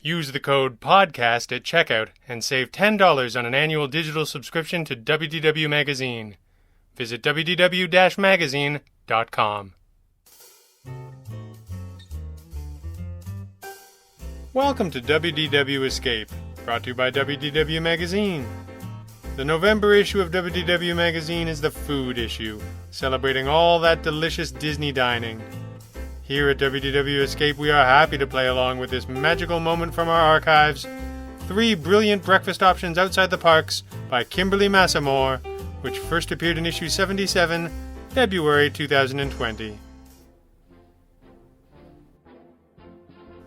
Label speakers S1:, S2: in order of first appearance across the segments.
S1: Use the code PODCAST at checkout and save $10 on an annual digital subscription to WDW Magazine. Visit wdw-magazine.com. Welcome to WDW Escape, brought to you by WDW Magazine. The November issue of WDW Magazine is the food issue, celebrating all that delicious Disney dining. Here at WDW Escape, we are happy to play along with this magical moment from our archives, 3 brilliant breakfast options outside the parks by Kimberly Massamore, which first appeared in issue 77, February 2020.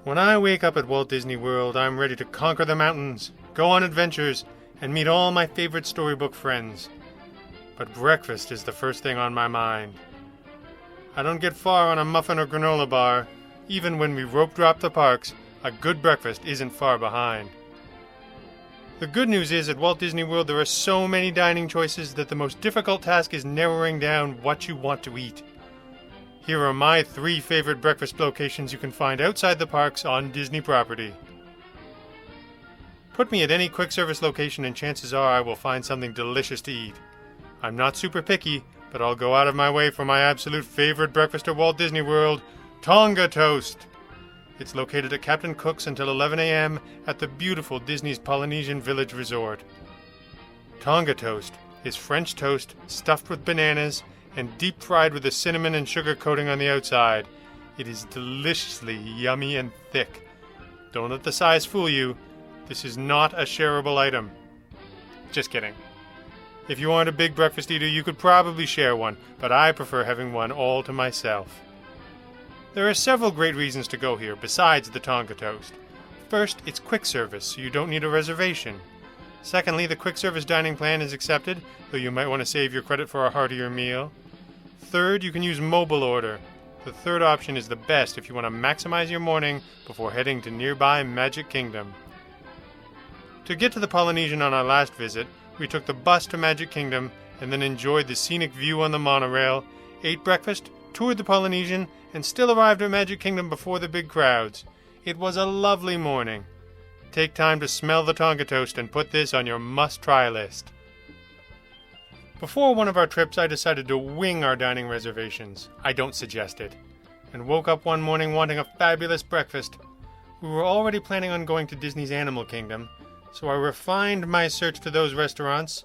S1: When I wake up at Walt Disney World, I'm ready to conquer the mountains, go on adventures, and meet all my favorite storybook friends. But breakfast is the first thing on my mind. I don't get far on a muffin or granola bar. Even when we rope drop the parks, a good breakfast isn't far behind. The good news is at Walt Disney World there are so many dining choices that the most difficult task is narrowing down what you want to eat. Here are my 3 favorite breakfast locations you can find outside the parks on Disney property. Put me at any quick service location and chances are I will find something delicious to eat. I'm not super picky, but I'll go out of my way for my absolute favorite breakfast at Walt Disney World, Tonga Toast. It's located at Captain Cook's until 11 a.m. at the beautiful Disney's Polynesian Village Resort. Tonga Toast is French toast stuffed with bananas and deep fried with a cinnamon and sugar coating on the outside. It is deliciously yummy and thick. Don't let the size fool you. This is not a shareable item. Just kidding. If you aren't a big breakfast eater, you could probably share one, but I prefer having one all to myself. There are several great reasons to go here besides the Tonga Toast. First, it's quick service, so you don't need a reservation. Secondly, the quick service dining plan is accepted, though you might want to save your credit for a heartier meal. Third, you can use mobile order. The third option is the best if you want to maximize your morning before heading to nearby Magic Kingdom. To get to the Polynesian on our last visit, we took the bus to Magic Kingdom and then enjoyed the scenic view on the monorail, ate breakfast, toured the Polynesian, and still arrived at Magic Kingdom before the big crowds. It was a lovely morning. Take time to smell the Tonga Toast and put this on your must-try list. Before one of our trips, I decided to wing our dining reservations. I don't suggest it. And woke up one morning wanting a fabulous breakfast. We were already planning on going to Disney's Animal Kingdom, so I refined my search to those restaurants.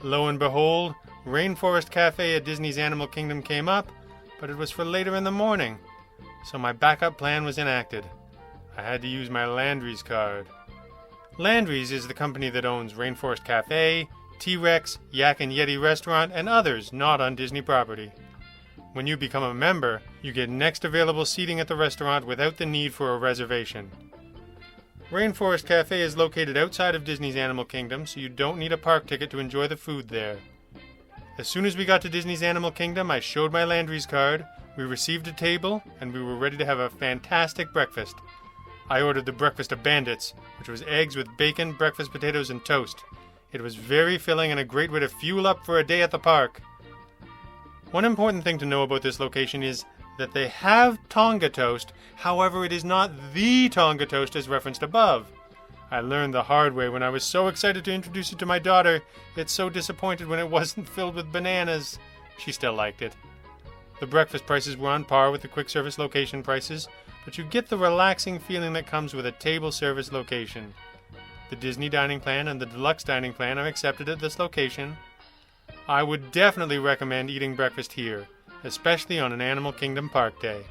S1: Lo and behold, Rainforest Cafe at Disney's Animal Kingdom came up, but it was for later in the morning, so my backup plan was enacted. I had to use my Landry's card. Landry's is the company that owns Rainforest Cafe, T-Rex, Yak and Yeti Restaurant, and others not on Disney property. When you become a member, you get next available seating at the restaurant without the need for a reservation. Rainforest Cafe is located outside of Disney's Animal Kingdom, so you don't need a park ticket to enjoy the food there. As soon as we got to Disney's Animal Kingdom, I showed my Landry's card, we received a table, and we were ready to have a fantastic breakfast. I ordered the breakfast of bandits, which was eggs with bacon, breakfast potatoes, and toast. It was very filling and a great way to fuel up for a day at the park. One important thing to know about this location is that they have Tonga Toast, however it is not the Tonga Toast as referenced above. I learned the hard way when I was so excited to introduce it to my daughter, yet so disappointed when it wasn't filled with bananas. She still liked it. The breakfast prices were on par with the quick service location prices, but you get the relaxing feeling that comes with a table service location. The Disney dining plan and the deluxe dining plan are accepted at this location. I would definitely recommend eating breakfast here, especially on an Animal Kingdom park day.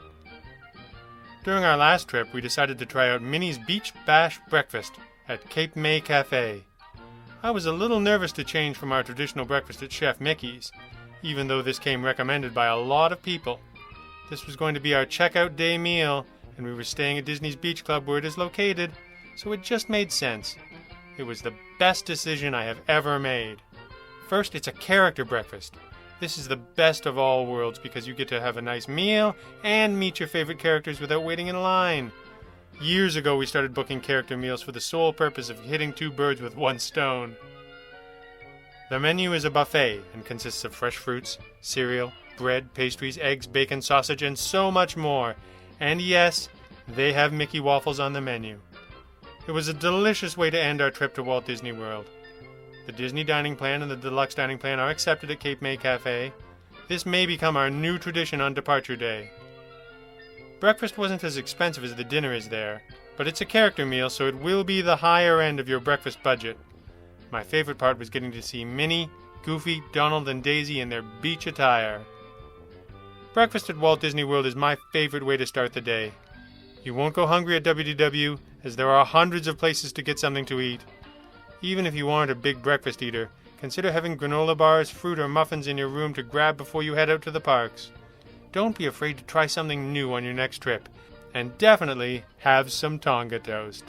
S1: During our last trip, we decided to try out Minnie's Beach Bash Breakfast at Cape May Cafe. I was a little nervous to change from our traditional breakfast at Chef Mickey's, even though this came recommended by a lot of people. This was going to be our checkout day meal, and we were staying at Disney's Beach Club where it is located, so it just made sense. It was the best decision I have ever made. First, it's a character breakfast. This is the best of all worlds because you get to have a nice meal and meet your favorite characters without waiting in line. Years ago, we started booking character meals for the sole purpose of hitting 2 birds with 1 stone. The menu is a buffet and consists of fresh fruits, cereal, bread, pastries, eggs, bacon, sausage, and so much more. And yes, they have Mickey waffles on the menu. It was a delicious way to end our trip to Walt Disney World. The Disney dining plan and the deluxe dining plan are accepted at Cape May Cafe. This may become our new tradition on departure day. Breakfast wasn't as expensive as the dinner is there, but it's a character meal, so it will be the higher end of your breakfast budget. My favorite part was getting to see Minnie, Goofy, Donald, and Daisy in their beach attire. Breakfast at Walt Disney World is my favorite way to start the day. You won't go hungry at WDW, as there are hundreds of places to get something to eat. Even if you aren't a big breakfast eater, consider having granola bars, fruit, or muffins in your room to grab before you head out to the parks. Don't be afraid to try something new on your next trip, and definitely have some Tonga toast.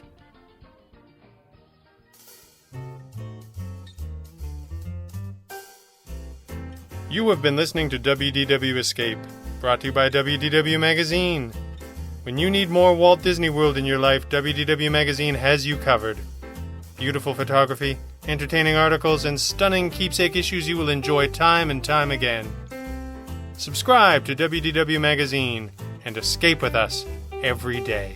S1: You have been listening to WDW Escape, brought to you by WDW Magazine. When you need more Walt Disney World in your life, WDW Magazine has you covered. Beautiful photography, entertaining articles, and stunning keepsake issues you will enjoy time and time again. Subscribe to WDW Magazine and escape with us every day.